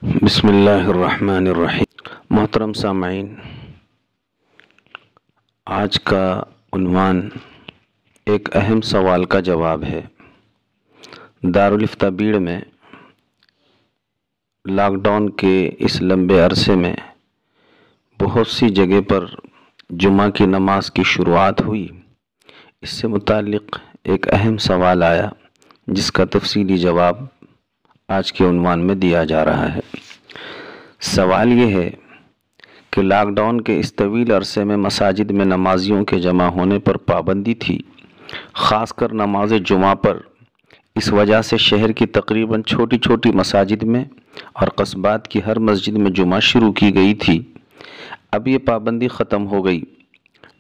بسم اللہ الرحمن الرحیم۔ محترم سامعین، آج کا عنوان ایک اہم سوال کا جواب ہے۔ دارالفتہ بیڑ میں لاک ڈاؤن کے اس لمبے عرصے میں بہت سی جگہ پر جمعہ کی نماز کی شروعات ہوئی۔ اس سے متعلق ایک اہم سوال آیا جس کا تفصیلی جواب آج کے عنوان میں دیا جا رہا ہے۔ سوال یہ ہے کہ لاک ڈاؤن کے اس طویل عرصے میں مساجد میں نمازیوں کے جمع ہونے پر پابندی تھی، خاص کر نماز جمعہ پر۔ اس وجہ سے شہر کی تقریباً چھوٹی چھوٹی مساجد میں اور قصبات کی ہر مسجد میں جمعہ شروع کی گئی تھی۔ اب یہ پابندی ختم ہو گئی،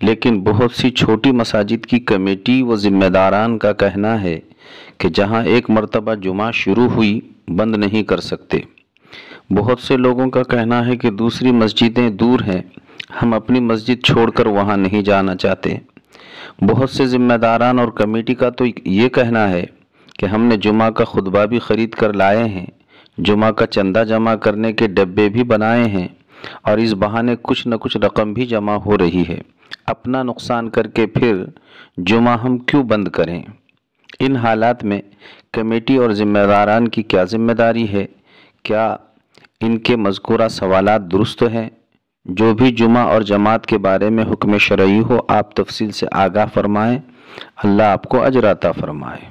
لیکن بہت سی چھوٹی مساجد کی کمیٹی و ذمہ داران کا کہنا ہے کہ جہاں ایک مرتبہ جمعہ شروع ہوئی بند نہیں کر سکتے۔ بہت سے لوگوں کا کہنا ہے کہ دوسری مسجدیں دور ہیں، ہم اپنی مسجد چھوڑ کر وہاں نہیں جانا چاہتے۔ بہت سے ذمہ داران اور کمیٹی کا تو یہ کہنا ہے کہ ہم نے جمعہ کا خطبہ بھی خرید کر لائے ہیں، جمعہ کا چندہ جمع کرنے کے ڈبے بھی بنائے ہیں، اور اس بہانے کچھ نہ کچھ رقم بھی جمع ہو رہی ہے۔ اپنا نقصان کر کے پھر جمعہ ہم کیوں بند کریں؟ ان حالات میں کمیٹی اور ذمہ داران کی کیا ذمہ داری ہے؟ کیا ان کے مذکورہ سوالات درست ہیں؟ جو بھی جمعہ اور جماعت کے بارے میں حکم شرعی ہو آپ تفصیل سے آگاہ فرمائیں، اللہ آپ کو اجر عطا فرمائے۔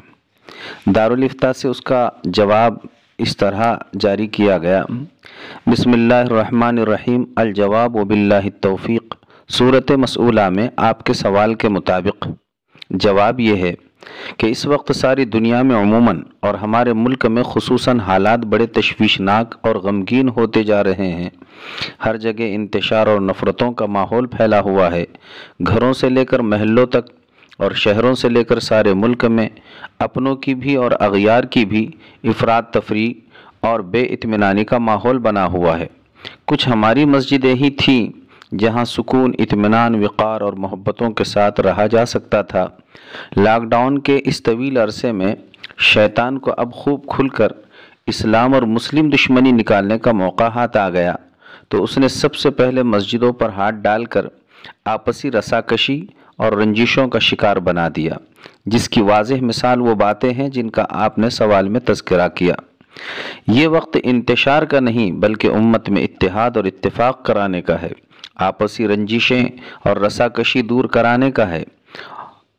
دارالفتہ سے اس کا جواب اس طرح جاری کیا گیا۔ بسم اللہ الرحمن الرحیم۔ الجواب وباللہ التوفیق۔ سورۃ مسئولہ میں آپ کے سوال کے مطابق جواب یہ ہے کہ اس وقت ساری دنیا میں عموماً اور ہمارے ملک میں خصوصاً حالات بڑے تشویشناک اور غمگین ہوتے جا رہے ہیں۔ ہر جگہ انتشار اور نفرتوں کا ماحول پھیلا ہوا ہے۔ گھروں سے لے کر محلوں تک اور شہروں سے لے کر سارے ملک میں اپنوں کی بھی اور اغیار کی بھی افراط تفریح اور بے اطمینانی کا ماحول بنا ہوا ہے۔ کچھ ہماری مسجدیں ہی تھیں جہاں سکون، اطمینان، وقار اور محبتوں کے ساتھ رہا جا سکتا تھا۔ لاک ڈاؤن کے اس طویل عرصے میں شیطان کو اب خوب کھل کر اسلام اور مسلم دشمنی نکالنے کا موقع ہاتھ آ گیا، تو اس نے سب سے پہلے مسجدوں پر ہاتھ ڈال کر آپسی رساکشی اور رنجشوں کا شکار بنا دیا، جس کی واضح مثال وہ باتیں ہیں جن کا آپ نے سوال میں تذکرہ کیا۔ یہ وقت انتشار کا نہیں بلکہ امت میں اتحاد اور اتفاق کرانے کا ہے، آپسی رنجشیں اور رساکشی دور کرانے کا ہے،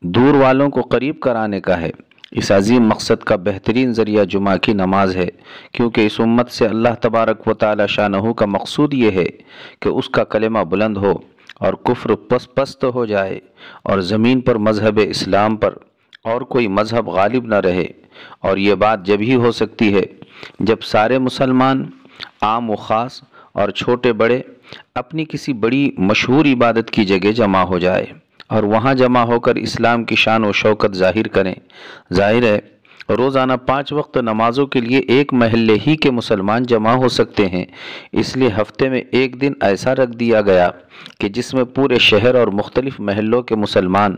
دور والوں کو قریب کرانے کا ہے۔ اس عظیم مقصد کا بہترین ذریعہ جمعہ کی نماز ہے، کیونکہ اس امت سے اللہ تبارک و تعالی شانہ کا مقصود یہ ہے کہ اس کا کلمہ بلند ہو اور کفر پست ہو جائے، اور زمین پر مذہب اسلام پر اور کوئی مذہب غالب نہ رہے۔ اور یہ بات جب ہی ہو سکتی ہے جب سارے مسلمان، عام و خاص اور چھوٹے بڑے، اپنی کسی بڑی مشہور عبادت کی جگہ جمع ہو جائے اور وہاں جمع ہو کر اسلام کی شان و شوکت ظاہر کریں۔ ظاہر ہے روزانہ 5 وقت نمازوں کے لیے ایک محلے ہی کے مسلمان جمع ہو سکتے ہیں، اس لیے ہفتے میں ایک دن ایسا رکھ دیا گیا کہ جس میں پورے شہر اور مختلف محلوں کے مسلمان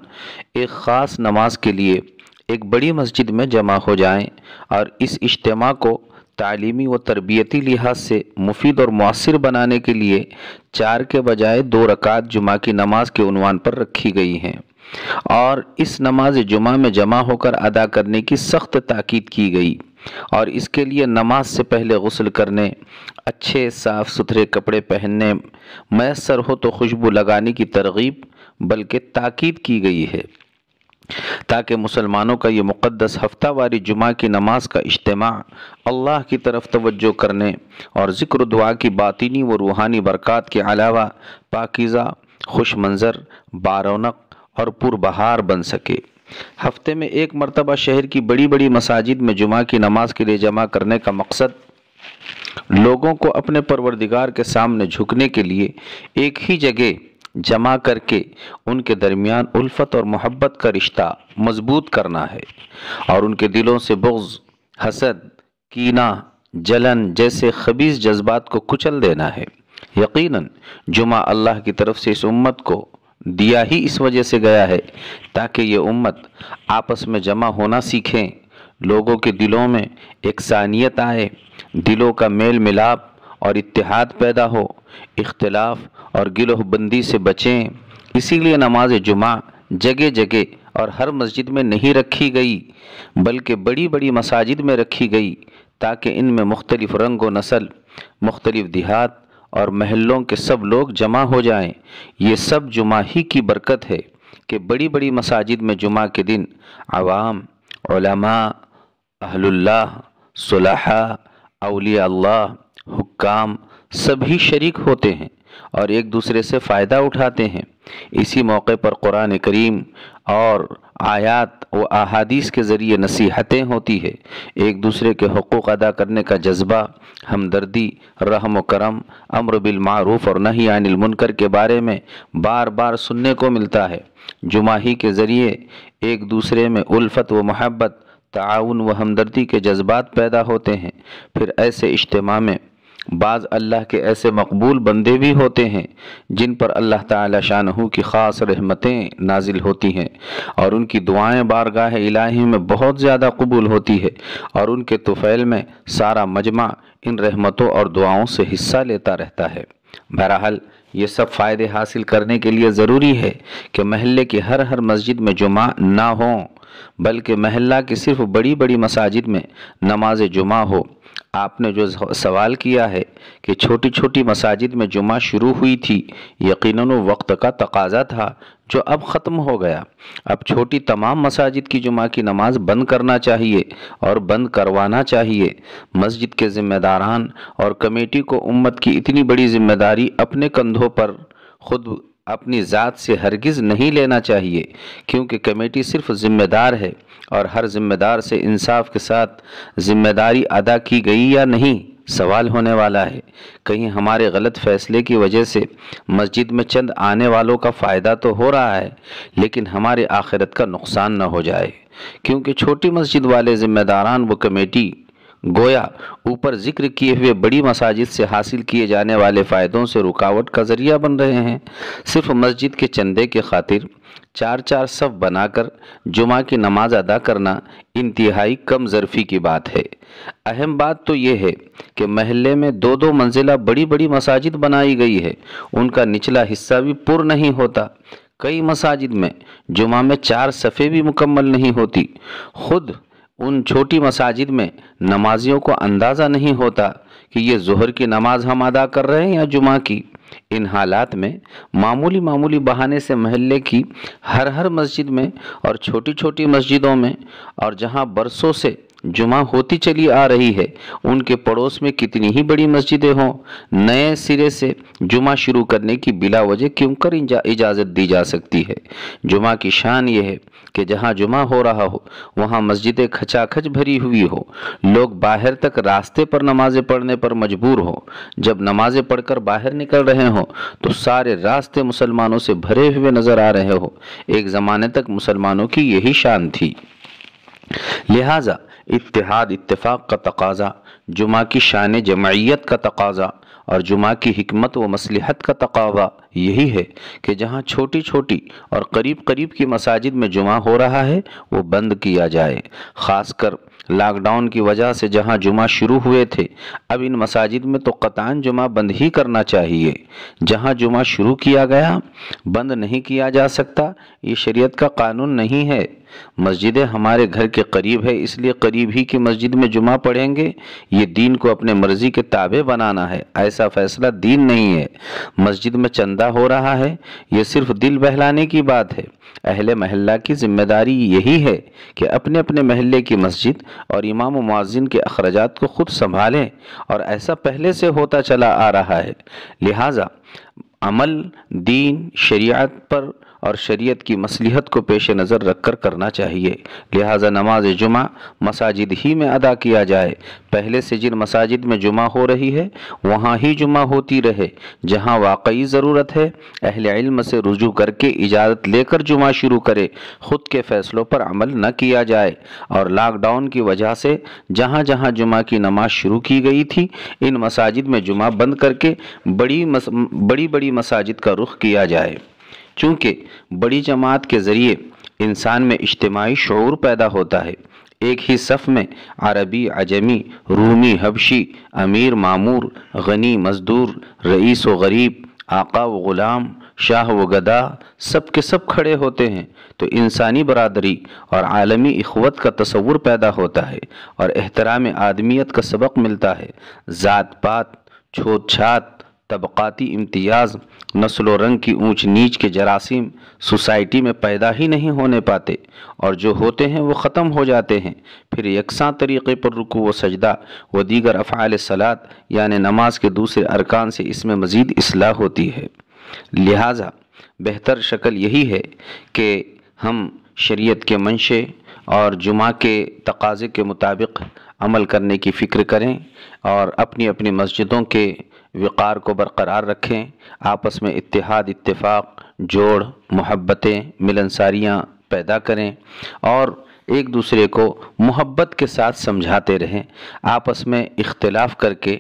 ایک خاص نماز کے لیے ایک بڑی مسجد میں جمع ہو جائیں، اور اس اجتماع کو تعلیمی و تربیتی لحاظ سے مفید اور مؤثر بنانے کے لیے 4 کے بجائے 2 رکعت جمعہ کی نماز کے عنوان پر رکھی گئی ہیں، اور اس نماز جمعہ میں جمع ہو کر ادا کرنے کی سخت تاکید کی گئی، اور اس کے لیے نماز سے پہلے غسل کرنے، اچھے صاف ستھرے کپڑے پہننے، میسر ہو تو خوشبو لگانے کی ترغیب بلکہ تاکید کی گئی ہے، تاکہ مسلمانوں کا یہ مقدس ہفتہ واری جمعہ کی نماز کا اجتماع اللہ کی طرف توجہ کرنے اور ذکر و دعا کی باطنی و روحانی برکات کے علاوہ پاکیزہ، خوش منظر، بارونق اور پربہار بن سکے۔ ہفتے میں ایک مرتبہ شہر کی بڑی بڑی مساجد میں جمعہ کی نماز کے لیے جمع کرنے کا مقصد لوگوں کو اپنے پروردگار کے سامنے جھکنے کے لیے ایک ہی جگہ جمع کر کے ان کے درمیان الفت اور محبت کا رشتہ مضبوط کرنا ہے، اور ان کے دلوں سے بغض، حسد، کینہ، جلن جیسے خبیث جذبات کو کچل دینا ہے۔ یقیناً جمعہ اللہ کی طرف سے اس امت کو دیا ہی اس وجہ سے گیا ہے تاکہ یہ امت آپس میں جمع ہونا سیکھیں، لوگوں کے دلوں میں یکسانیت آئے، دلوں کا میل ملاپ اور اتحاد پیدا ہو، اختلاف اور گلہ بندی سے بچیں۔ اسی لیے نماز جمعہ جگہ جگہ اور ہر مسجد میں نہیں رکھی گئی، بلکہ بڑی بڑی مساجد میں رکھی گئی، تاکہ ان میں مختلف رنگ و نسل، مختلف دیہات اور محلوں کے سب لوگ جمع ہو جائیں۔ یہ سب جمعہ ہی کی برکت ہے کہ بڑی بڑی مساجد میں جمعہ کے دن عوام، علماء، اہل اللہ، صلحاء، اولیاء اللہ، حکام سبھی شریک ہوتے ہیں اور ایک دوسرے سے فائدہ اٹھاتے ہیں۔ اسی موقع پر قرآن کریم اور آیات و احادیث کے ذریعے نصیحتیں ہوتی ہے۔ ایک دوسرے کے حقوق ادا کرنے کا جذبہ، ہمدردی، رحم و کرم، امر بالمعروف اور نہی عن المنکر کے بارے میں بار بار سننے کو ملتا ہے۔ جمعہ ہی کے ذریعے ایک دوسرے میں الفت و محبت، تعاون و ہمدردی کے جذبات پیدا ہوتے ہیں۔ پھر ایسے اجتماع میں بعض اللہ کے ایسے مقبول بندے بھی ہوتے ہیں جن پر اللہ تعالی شانہ کی خاص رحمتیں نازل ہوتی ہیں اور ان کی دعائیں بارگاہ الہی میں بہت زیادہ قبول ہوتی ہے، اور ان کے طفیل میں سارا مجمع ان رحمتوں اور دعاؤں سے حصہ لیتا رہتا ہے۔ بہرحال یہ سب فائدے حاصل کرنے کے لیے ضروری ہے کہ محلے کی ہر مسجد میں جمعہ نہ ہوں، بلکہ محلہ کی صرف بڑی بڑی مساجد میں نماز جمعہ ہو۔ آپ نے جو سوال کیا ہے کہ چھوٹی چھوٹی مساجد میں جمعہ شروع ہوئی تھی، یقیناً وہ وقت کا تقاضا تھا جو اب ختم ہو گیا۔ اب چھوٹی تمام مساجد کی جمعہ کی نماز بند کرنا چاہیے اور بند کروانا چاہیے۔ مسجد کے ذمہ داران اور کمیٹی کو امت کی اتنی بڑی ذمہ داری اپنے کندھوں پر خود اپنی ذات سے ہرگز نہیں لینا چاہیے، کیونکہ کمیٹی صرف ذمہ دار ہے، اور ہر ذمہ دار سے انصاف کے ساتھ ذمہ داری ادا کی گئی یا نہیں سوال ہونے والا ہے۔ کہیں ہمارے غلط فیصلے کی وجہ سے مسجد میں چند آنے والوں کا فائدہ تو ہو رہا ہے، لیکن ہمارے آخرت کا نقصان نہ ہو جائے، کیونکہ چھوٹی مسجد والے ذمہ داران و کمیٹی گویا اوپر ذکر کیے ہوئے بڑی مساجد سے حاصل کیے جانے والے فائدوں سے رکاوٹ کا ذریعہ بن رہے ہیں۔ صرف مسجد کے چندے کے خاطر چار چار صف بنا کر جمعہ کی نماز ادا کرنا انتہائی کم ظرفی کی بات ہے۔ اہم بات تو یہ ہے کہ محلے میں دو منزلہ بڑی بڑی مساجد بنائی گئی ہے، ان کا نچلا حصہ بھی پر نہیں ہوتا۔ کئی مساجد میں جمعہ میں 4 صفیں بھی مکمل نہیں ہوتی۔ خود ان چھوٹی مساجد میں نمازیوں کو اندازہ نہیں ہوتا کہ یہ ظہر کی نماز ہم ادا کر رہے ہیں یا جمعہ کی۔ ان حالات میں معمولی بہانے سے محلے کی ہر مسجد میں اور چھوٹی چھوٹی مسجدوں میں، اور جہاں برسوں سے جمعہ ہوتی چلی آ رہی ہے، ان کے پڑوس میں کتنی ہی بڑی مسجدیں ہوں، نئے سرے سے جمعہ شروع کرنے کی بلا وجہ کیوں کر اجازت دی جا سکتی ہے۔ جمعہ کی شان یہ ہے کہ جہاں جمعہ ہو رہا ہو وہاں مسجدیں کھچا کھچ بھری ہوئی ہو، لوگ باہر تک راستے پر نمازیں پڑھنے پر مجبور ہو۔ جب نمازیں پڑھ کر باہر نکل رہے ہوں تو سارے راستے مسلمانوں سے بھرے ہوئے نظر آ رہے ہو۔ ایک زمانے تک مسلمانوں کی یہی شان تھی۔ لہٰذا اتحاد اتفاق کا تقاضا، جمعہ کی شان جمعیت کا تقاضا اور جمعہ کی حکمت و مصلحت کا تقاضا یہی ہے کہ جہاں چھوٹی چھوٹی اور قریب کی مساجد میں جمعہ ہو رہا ہے وہ بند کیا جائے۔ خاص کر لاک ڈاؤن کی وجہ سے جہاں جمعہ شروع ہوئے تھے، اب ان مساجد میں تو قطعاً جمعہ بند ہی کرنا چاہیے۔ جہاں جمعہ شروع کیا گیا بند نہیں کیا جا سکتا، یہ شریعت کا قانون نہیں ہے۔ مسجدیں ہمارے گھر کے قریب ہے، اس لیے قریب ہی کی مسجد میں جمعہ پڑھیں گے، یہ دین کو اپنے مرضی کے تابع بنانا ہے، ایسا فیصلہ دین نہیں ہے۔ مسجد میں چندہ ہو رہا ہے، یہ صرف دل بہلانے کی بات ہے۔ اہل محلہ کی ذمہ داری یہی ہے کہ اپنے اپنے محلے کی مسجد اور امام و مؤذن کے اخراجات کو خود سنبھالیں، اور ایسا پہلے سے ہوتا چلا آ رہا ہے۔ لہٰذا عمل دین، شریعت پر اور شریعت کی مصلحت کو پیش نظر رکھ کر کرنا چاہیے۔ لہٰذا نماز جمعہ مساجد ہی میں ادا کیا جائے۔ پہلے سے جن مساجد میں جمعہ ہو رہی ہے وہاں ہی جمعہ ہوتی رہے۔ جہاں واقعی ضرورت ہے اہل علم سے رجوع کر کے اجازت لے کر جمعہ شروع کرے، خود کے فیصلوں پر عمل نہ کیا جائے۔ اور لاک ڈاؤن کی وجہ سے جہاں جہاں جمعہ کی نماز شروع کی گئی تھی ان مساجد میں جمعہ بند کر کے بڑی مساجد کا رخ کیا جائے۔ چونکہ بڑی جماعت کے ذریعے انسان میں اجتماعی شعور پیدا ہوتا ہے، ایک ہی صف میں عربی، عجمی، رومی، حبشی، امیر، مامور، غنی، مزدور، رئیس و غریب، آقا و غلام، شاہ و گدا، سب کے سب کھڑے ہوتے ہیں تو انسانی برادری اور عالمی اخوت کا تصور پیدا ہوتا ہے اور احترام آدمیت کا سبق ملتا ہے۔ ذات پات، چھوت چھات، طبقاتی امتیاز، نسل و رنگ کی اونچ نیچ کے جراثیم سوسائٹی میں پیدا ہی نہیں ہونے پاتے، اور جو ہوتے ہیں وہ ختم ہو جاتے ہیں۔ پھر یکساں طریقے پر رکوع و سجدہ و دیگر افعال صلاۃ یعنی نماز کے دوسرے ارکان سے اس میں مزید اصلاح ہوتی ہے۔ لہٰذا بہتر شکل یہی ہے کہ ہم شریعت کے منشے اور جمعہ کے تقاضے کے مطابق عمل کرنے کی فکر کریں اور اپنی اپنی مسجدوں کے وقار کو برقرار رکھیں، آپس میں اتحاد، اتفاق، جوڑ، محبتیں، ملنساریاں پیدا کریں اور ایک دوسرے کو محبت کے ساتھ سمجھاتے رہیں۔ آپس میں اختلاف کر کے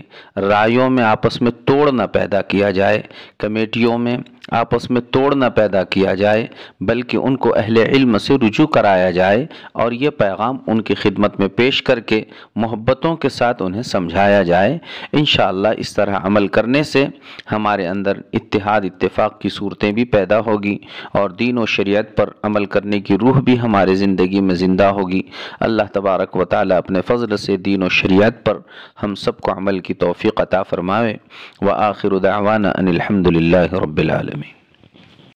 رائیوں میں آپس میں توڑ نہ پیدا کیا جائے، کمیٹیوں میں آپس میں توڑ نہ پیدا کیا جائے، بلکہ ان کو اہل علم سے رجوع کرایا جائے اور یہ پیغام ان کی خدمت میں پیش کر کے محبتوں کے ساتھ انہیں سمجھایا جائے۔ انشاءاللہ اس طرح عمل کرنے سے ہمارے اندر اتحاد، اتفاق کی صورتیں بھی پیدا ہوگی اور دین و شریعت پر عمل کرنے کی روح بھی ہمارے زندگی میں زندہ ہوگی۔ اللہ تبارک و تعالی اپنے فضل سے دین و شریعت پر ہم سب کو عمل کی توفیق عطا فرمائے۔ وآخر دعوانا ان الحمد للہ رب العالمین۔